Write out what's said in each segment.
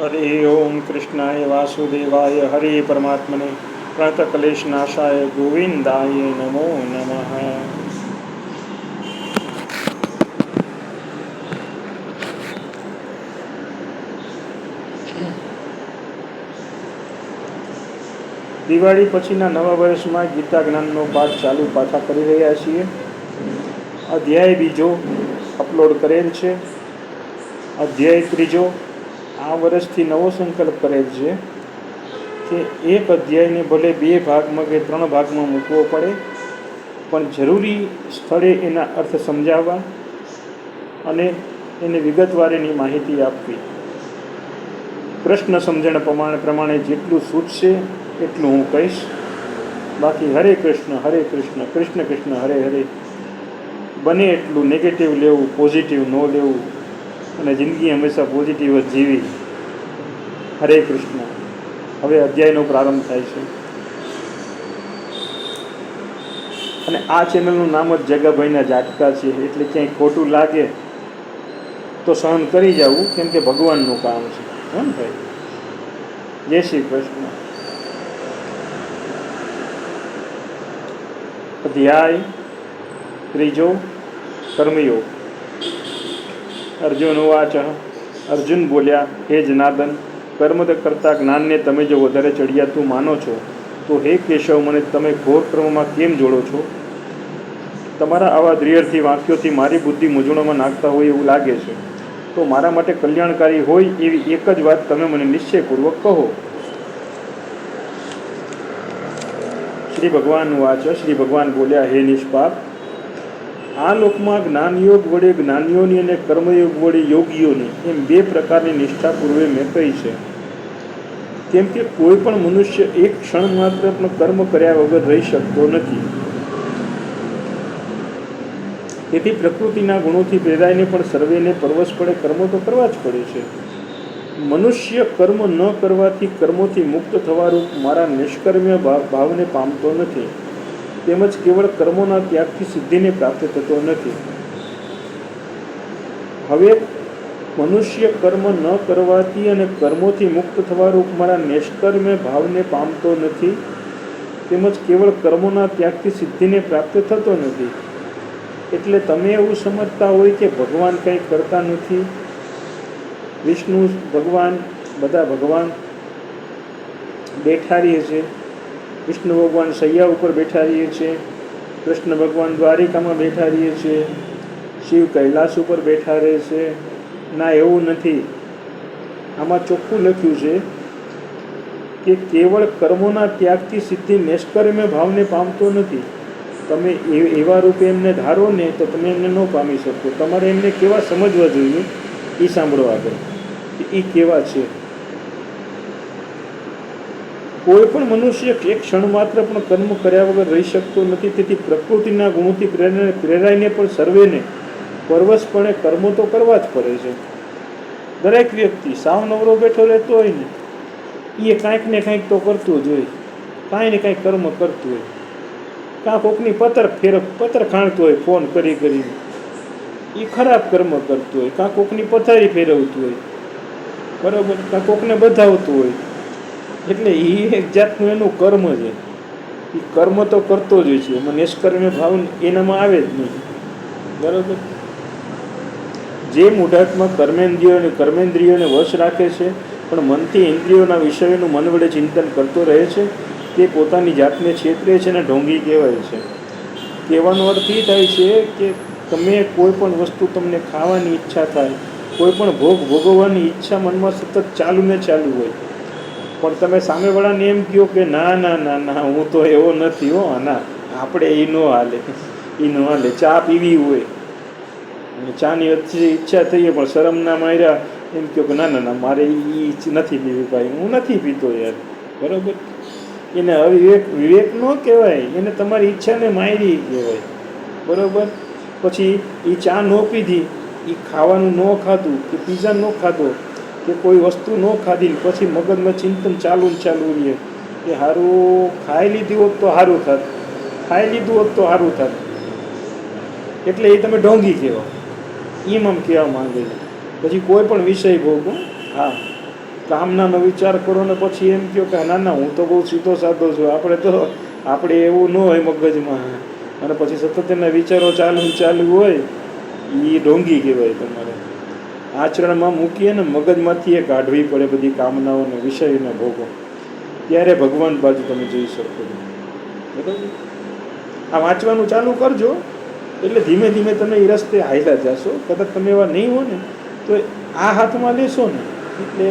हरि ओम कृष्णाय वासुदेवाय हरे परमात्मने प्रणतक्लेशनाशाय गोविंदाय नमो नमः। દિવાળી પછીના નવા વર્ષમાં ગીતા જ્ઞાનનો પાઠ ચાલુ પાછા કરી રહ્યા છીએ. અધ્યાય બીજો અપલોડ કરેલ છે. અધ્યાય ત્રીજો આ વર્ષથી નવો સંકલ્પ કરેલ છે કે એક અધ્યાયને ભલે 2 ભાગમાં કે 3 ભાગમાં મૂકવો પડે, પણ જરૂરી સ્થળે એના અર્થ સમજાવવા અને એને વિગતવાર એની માહિતી આપવી. પ્રશ્ન સમજણ પ્રમાણે જેટલું સૂચશે એટલું હું કહીશ. બાકી હરે કૃષ્ણ કૃષ્ણ કૃષ્ણ હરે હરે. બને એટલું નેગેટિવ લેવું, પોઝિટિવ ન લેવું અને જિંદગી હંમેશા પોઝિટિવ જ જીવી. હરે કૃષ્ણ. હવે અધ્યાયનો પ્રારંભ થાય છે અને આ ચેનલનું નામ જ જગાભાઈના ઝાટકા છે, એટલે ક્યાંય ખોટું લાગે તો સહન કરી જવું, કેમ કે ભગવાનનું કામ છે. હા ભાઈ, જય શ્રી કૃષ્ણ. અધ્યાય ત્રીજો કર્મયોગ. અર્જુન ઉવાચ. અર્જુન બોલ્યા, હે જનાર્દન, કર્મ કરતા જ્ઞાનને તમે જો વધારે ચડિયાતું માનો છો તો હે કેશવ, મને તમે ઘોર કર્મમાં કેમ જોડો છો? તમારા આવા દ્રિઅર્થી વાક્યોથી મારી બુદ્ધિ મૂંઝવણમાં નાખતા હોય એવું લાગે છે. તો મારા માટે કલ્યાણકારી હોય એવી એક જ વાત તમે મને નિશ્ચયપૂર્વક કહો. શ્રી ભગવાન વાચ. શ્રી ભગવાન બોલ્યા, હે નિષ્પાપ, આ લોકમાં જ્ઞાનયોગ વડે જ્ઞાનીઓની અને કર્મયોગ વડે યોગીઓની એમ 2 પ્રકારની નિષ્ઠા પૂર્વે મેં કહી છે. કેમ કે કોઈ પણ મનુષ્ય એક ક્ષણ માત્ર પણ કર્મ કર્યા વગર રહી શકતો નથી. તેથી પ્રકૃતિના ગુણોથી પ્રેરાઈને પણ સર્વેને પરવશપણે કર્મો તો કરવા જ પડે છે. મનુષ્ય કર્મ ન કરવાથી કર્મોથી મુક્ત થવારૂપ મારા નિષ્કર્મ્ય ભાવને પામતો નથી, તેમજ કેવળ કર્મોના ત્યાગથી સિદ્ધિને પ્રાપ્ત થતો નથી. હવે મનુષ્ય કર્મ ન કરવાથી અને કર્મોથી મુક્ત થવારૂપ મારા નિષ્કર્મ્ય ભાવને પામતો નથી, તેમજ કેવળ કર્મોના ત્યાગથી સિદ્ધિને પ્રાપ્ત થતો નથી. એટલે તમે એવું સમજતા હોય કે ભગવાન કંઈ કરતા નથી. વિષ્ણુ ભગવાન, બધા ભગવાન બેઠા રહીએ છે. વિષ્ણુ ભગવાન શૈયા ઉપર બેઠા રહીએ છે, કૃષ્ણ ભગવાન દ્વારિકામાં બેઠા રહીએ છે, શિવ કૈલાસ ઉપર બેઠા રહે છે. ના, એવું નથી. આમાં ચોખ્ખું લખ્યું છે કે કેવળ કર્મોના ત્યાગથી સિદ્ધિ નિષ્કર્મ્ય ભાવને પામતો નથી. તમે એવા રૂપે એમને ધારો ને તો તમે એમને ન પામી શકો. તમારે એમને કેવા સમજવા જોઈએ એ સાંભળો આગળ કે એ કેવા છે. કોઈ પણ મનુષ્ય એક ક્ષણ માત્ર પણ કર્મ કર્યા વગર રહી શકતો નથી. તેથી પ્રકૃતિના ગુણોથી પ્રેરાઈને પણ સર્વેને પરવશપણે કર્મો તો કરવા જ પડે છે. દરેક વ્યક્તિ સાવ નવરો બેઠો રહેતો હોય ને, એ કાંઈક ને કાંઈક તો કરતું જ હોય, કાંઈ ને કાંઈક કર્મ કરતું હોય. કાં કોકની પતર ખાણતું હોય ફોન કરીને, એ ખરાબ કર્મ કરતું હોય. કાં કોકની પથારી ફેરવતું હોય, બરાબર, કાં કોકને બધાવતું હોય. એટલે એ એક જાતનું એનું કર્મ છે. એ કર્મ તો કરતો જ હોય છે. એમાં નિષ્કર્મ્ય ભાવ એનામાં આવે જ નહીં, બરાબર. જે મૂઢાત્મા કર્મેન્દ્રિયોને વશ રાખે છે, પણ મનથી ઇન્દ્રિયોના વિષયોનું મન વડે ચિંતન કરતો રહે છે, તે પોતાની જાતને છેતરે છે અને ઢોંગી કહેવાય છે. કહેવાનો અર્થ એ થાય છે કે તમે કોઈ પણ વસ્તુ, તમને ખાવાની ઈચ્છા થાય, કોઈ પણ ભોગ ભોગવવાની ઈચ્છા મનમાં સતત ચાલુ ને ચાલુ હોય, પણ તમે સામેવાળાને એમ કહો કે ના ના ના ના, હું તો એવો નથી હો, ના, આપણે એ ન હાલે. ચા પીવી હોય, ચાની ઈચ્છા થઈ પણ શરમના માર્યા એમ કહો કે ના ના ના, મારે એ નથી પીવી ભાઈ, હું નથી પીતો યાર, બરાબર. એને વિવેક ન કહેવાય, એને તમારી ઈચ્છાને મારી કહેવાય, બરાબર. પછી એ ચા ન પીધી, એ ખાવાનું ન ખાધું કે પીઝા ન ખાધો કે કોઈ વસ્તુ ન ખાધી, પછી મગજમાં ચિંતન ચાલુ રહીએ કે સારું ખાઈ લીધું હોત તો સારું થાત, એટલે એ તમે ઢોંગી કહેવા. એમ કહેવા માંગે છે. પછી કોઈ પણ વિષય ભોગવો, હા, કામનાનો વિચાર કરો ને પછી એમ કહો કે ના ના હું તો બહુ સીધો સાધો છું, આપણે એવું ન હોય મગજમાં, અને પછી સતત એના વિચારો ચાલુ હોય, એ ઢોંગી કહેવાય. તમારે આચરણમાં મૂકીએ ને મગજમાંથી એ કાઢવી પડે બધી કામનાઓને વિષયને ભોગો, ત્યારે ભગવાન બાજુ તમે જઈ શકો. બરાબર? આ વાંચવાનું ચાલુ કરજો એટલે ધીમે ધીમે તમે એ રસ્તે હાલ્યા જશો. કદાચ તમે એવા નહીં હો ને તો આ હાથમાં લેશો ને એટલે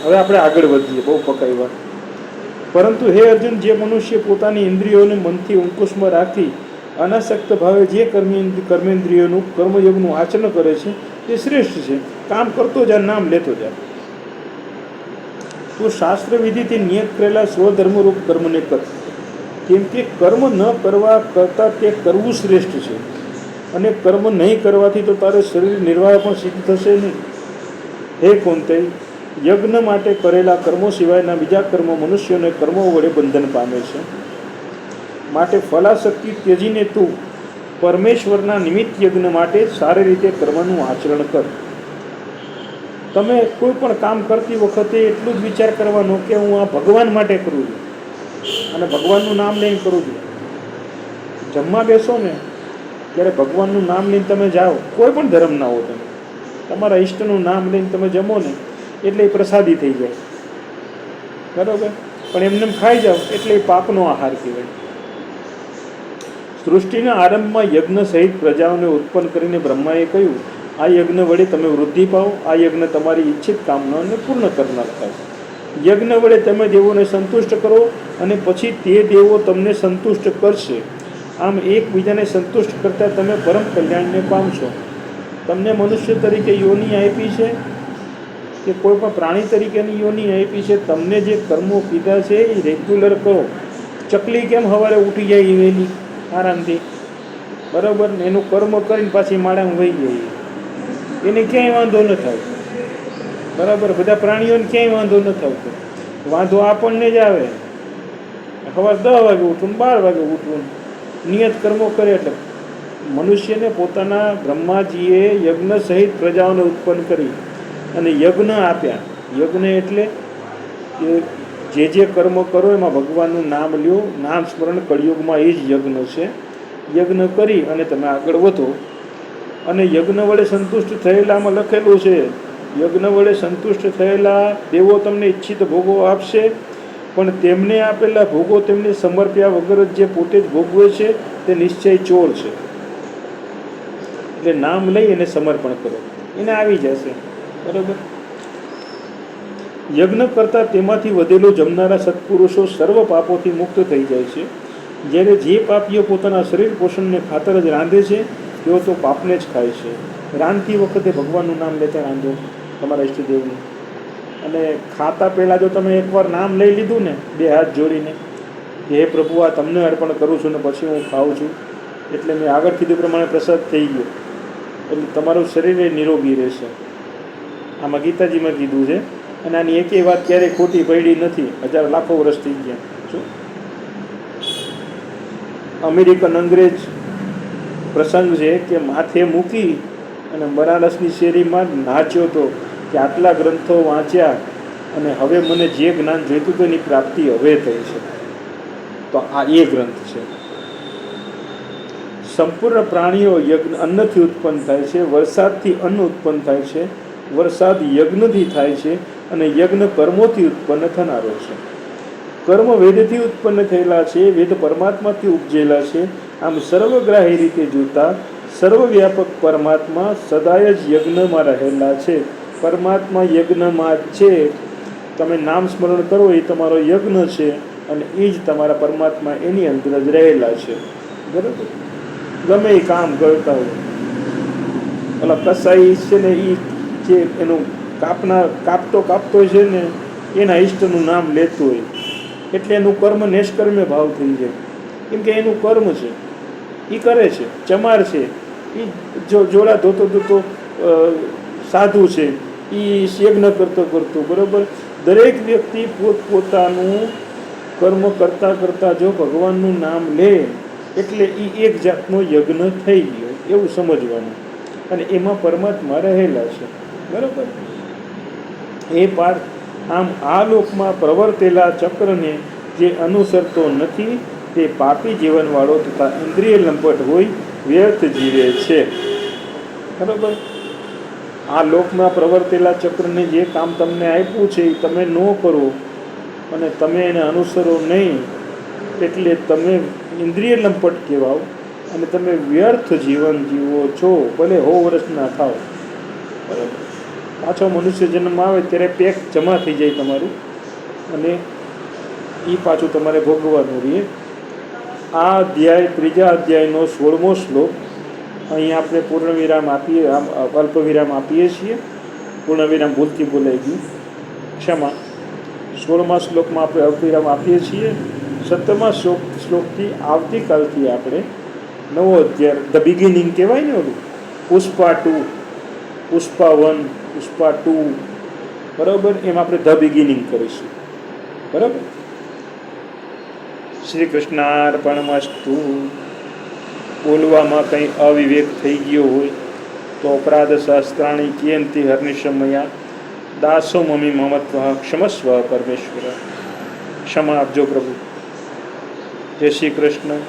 હવે આપણે આગળ વધીએ, બહુ પકાવ્યા. પરંતુ હે અર્જુન, જે મનુષ્ય પોતાની ઇન્દ્રિયોને મનથી અંકુશમાં રાખી અનાસક્ત ભાવે જે કર્મેન્દ્રિયોનું કર્મયોગનું આચરણ કરે છે તે શ્રેષ્ઠ છે. કામ કરતો જા, નામ લેતો જા. તું શાસ્ત્ર વિધિથી નિયત કરેલા સ્વધર્મરૂપ કર્મને કર, કેમ કે કર્મ ન કરવા કરતાં તે કરવું શ્રેષ્ઠ છે, અને કર્મ નહીં કરવાથી તો તારે શરીર નિર્વાહ પણ સિદ્ધ થશે નહીં. હે કૌંતેય, યજ્ઞ માટે કરેલા કર્મો સિવાયના બીજા કર્મો મનુષ્યોને કર્મો વડે બંધન પામે છે. માટે ફલાશક્તિ ત્યજીને તું પરમેશ્વરના નિમિત્ત યજ્ઞ માટે સારી રીતે કર્મનું આચરણ કર. તમે કોઈ પણ કામ કરતી વખતે એટલું જ વિચાર કરવાનો કે હું આ ભગવાન માટે કરું છું અને ભગવાનનું નામ લઈને કરું છું. જમવા બેસો ને ત્યારે ભગવાનનું નામ લઈને તમે જાઓ, કોઈ પણ ધર્મના હો, તમે તમારા ઈષ્ટનું નામ લઈને તમે જમો ને એટલે એ પ્રસાદી થઈ જાય. બરાબર? પણ એમને ખાઈ જાઓ એટલે એ પાપનો આહાર કહેવાય. સૃષ્ટિના આરંભમાં યજ્ઞ સહિત પ્રજાઓને ઉત્પન્ન કરીને બ્રહ્માએ કહ્યું, આ યજ્ઞ વડે તમે વૃદ્ધિ પાઓ, આ યજ્ઞ તમારી ઈચ્છિત કામનાઓને પૂર્ણ કરનાર થાય. યજ્ઞ વડે તમે દેવોને સંતુષ્ટ કરો અને પછી તે દેવો તમને સંતુષ્ટ કરશે. આમ એકબીજાને સંતુષ્ટ કરતાં તમે પરમ કલ્યાણને પામશો. તમને મનુષ્ય તરીકે યોની આપી છે કે કોઈ પણ પ્રાણી તરીકેની યોની આપી છે. તમને જે કર્મો કીધા છે એ રેગ્યુલર કરો. ચકલી કેમ સવારે ઉઠી જાય વહેલી આરામથી, બરાબર ને, એનું કર્મ કરીને પાછી માળામાં વહી જાય, એને ક્યાંય વાંધો ન થાય. બરાબર? બધા પ્રાણીઓને ક્યાંય વાંધો ન થતો. વાંધો આપણને જ આવે. સવારે 10 વાગે ઉઠવું, 12 વાગે ઉઠવું, નિયત કર્મો કરે. એટલે મનુષ્યને પોતાના બ્રહ્માજીએ યજ્ઞ સહિત પ્રજાઓને ઉત્પન્ન કરી અને યજ્ઞ આપ્યા. યજ્ઞ એટલે કે જે કર્મ કરો એમાં ભગવાનનું નામ લ્યો, નામ સ્મરણ. કળિયુગમાં એ જ યજ્ઞ છે. યજ્ઞ કરી અને તમે આગળ વધો. અને યજ્ઞ વડે સંતુષ્ટ થયેલામાં લખેલું છે, યજ્ઞ વડે સંતુષ્ટ થયેલા દેવો તમને ઈચ્છિત ભોગો આપશે, પણ તેમને આપેલા ભોગો તેમને સમર્પ્યા વગર જ જે પોતે જ ભોગવે છે તે નિશ્ચય ચોર છે. એટલે નામ લઈ અને સમર્પણ કરો, એને આવી જશે. બરાબર? યજ્ઞ કરતાં તેમાંથી વધેલો જમનારા સત્પુરુષો સર્વ પાપોથી મુક્ત થઈ જાય છે. જ્યારે જે પાપીઓ પોતાના શરીર પોષણને ખાતર જ રાંધે છે તેઓ તો પાપને જ ખાય છે. રાંધતી વખતે ભગવાનનું નામ લેતા રાંધો, તમારા ઈષ્ટદેવનું. અને ખાતા પહેલાં જો તમે એકવાર નામ લઈ લીધું ને, 2 હાથ જોડીને કે હે પ્રભુ, આ તમને અર્પણ કરું છું ને પછી હું ખાઉં છું, એટલે મેં આગળ કીધું પ્રમાણે પ્રસાદ થઈ ગયો, એટલે તમારું શરીર એ નિરોગી રહેશે. આમાં ગીતાજીમાં કીધું છે. અને આની એકેય વાત ક્યારેય ખોટી પડી નથી. 1000 લાખો વર્ષ થઈ ગયા. શું અમેરિકન અંગ્રેજ પ્રસંગ છે કે માથે મૂકી અને બનારસની શેરીમાં નાચ્યો હતો કે આટલા ગ્રંથો વાંચ્યા અને હવે મને જે જ્ઞાન જોઈતું હતું એની પ્રાપ્તિ હવે થઈ છે. તો આ એ ગ્રંથ છે. સંપૂર્ણ પ્રાણીઓ યજ્ઞ અન્નથી ઉત્પન્ન થાય છે, વરસાદથી અન્ન ઉત્પન્ન થાય છે, વરસાદ યજ્ઞથી થાય છે, અને યજ્ઞ કર્મોથી ઉત્પન્ન થનારો છે. કર્મ વેદથી ઉત્પન્ન થયેલા છે, વેદ પરમાત્માથી ઉપજેલા છે. આમ સર્વગ્રાહી રીતે જોતા સર્વવ્યાપક પરમાત્મા સદાય જ યજ્ઞમાં રહેલા છે. પરમાત્મા યજ્ઞમાં જ છે. તમે નામ સ્મરણ કરો એ તમારો યજ્ઞ છે, અને એ જ તમારા પરમાત્મા એની અંદર જ રહેલા છે. બરાબર? ગમે એ કામ કરતા હોય, ઓલા કસાઈ છે ને, એ જે એનું કાપતો છે ને, એના ઈષ્ટનું નામ લેતું હોય એટલે એનું કર્મ નિષ્કર્મે ભાવ થઈ જાય. કેમ કે એનું કર્મ છે, એ કરે છે. ચમાર છે, એ જોડા ધોતો સાધુ છે, એ યજ્ઞ કરતો. બરાબર? દરેક વ્યક્તિ પોતપોતાનું કર્મ કરતાં જો ભગવાનનું નામ લે એટલે એ એક જાતનો યજ્ઞ થઈ ગયો એવું સમજવાનું, અને એમાં પરમાત્મા રહેલા છે. બરાબર? એ પાઠ આમ આ લોકમાં પ્રવર્તેલા ચક્રને જે અનુસરતો નથી તે પાપી જીવનવાળો તથા ઇન્દ્રિય લંપટ હોય વ્યર્થ જીવે છે. બરાબર. આ લોકમાં પ્રવર્તેલા ચક્રને જે કામ તમને આપ્યું છે એ તમે ન કરો અને તમે એને અનુસરો નહીં, એટલે તમે ઇન્દ્રિય લંપટ કહેવાઓ અને તમે વ્યર્થ જીવન જીવો છો, ભલે 100 વર્ષના થાવ. બરાબર. પાછો મનુષ્ય જન્મ આવે ત્યારે પેક જમા થઈ જાય તમારું, અને એ પાછું તમારે ભોગવવાનું રહે. આ અધ્યાય, ત્રીજા અધ્યાયનો 16મો શ્લોક અહીં આપણે પૂર્ણવિરામ આપીએ, અલ્પવિરામ આપીએ છીએ. પૂર્ણવિરામ ભૂલથી બોલાઈ ગયું, ક્ષમા. 16મા શ્લોકમાં આપણે અલ્પવિરામ આપીએ છીએ. 17મા શ્લોકથી આવતીકાલથી આપણે નવો અધ્યાય, ધ બિગિનિંગ કહેવાય ને ઓલું, પુષ્પા 2, પુષ્પા 1, પુષ્પા 2, બરાબર, એમ આપણે ધ બિગિનિંગ કરીશું. બરાબર. શ્રી કૃષ્ણાર્પણમસ્તુ. બોલવામાં કંઈ અવિવેક થઈ ગયો હોય તો અપરાધ શાસ્ત્રાણી કિયંતી હર્નિશમયા દાસો મમી મમત્વ ક્ષમસ્વ પરમેશ્વર. ક્ષમા આપજો પ્રભુ. જય શ્રી કૃષ્ણ.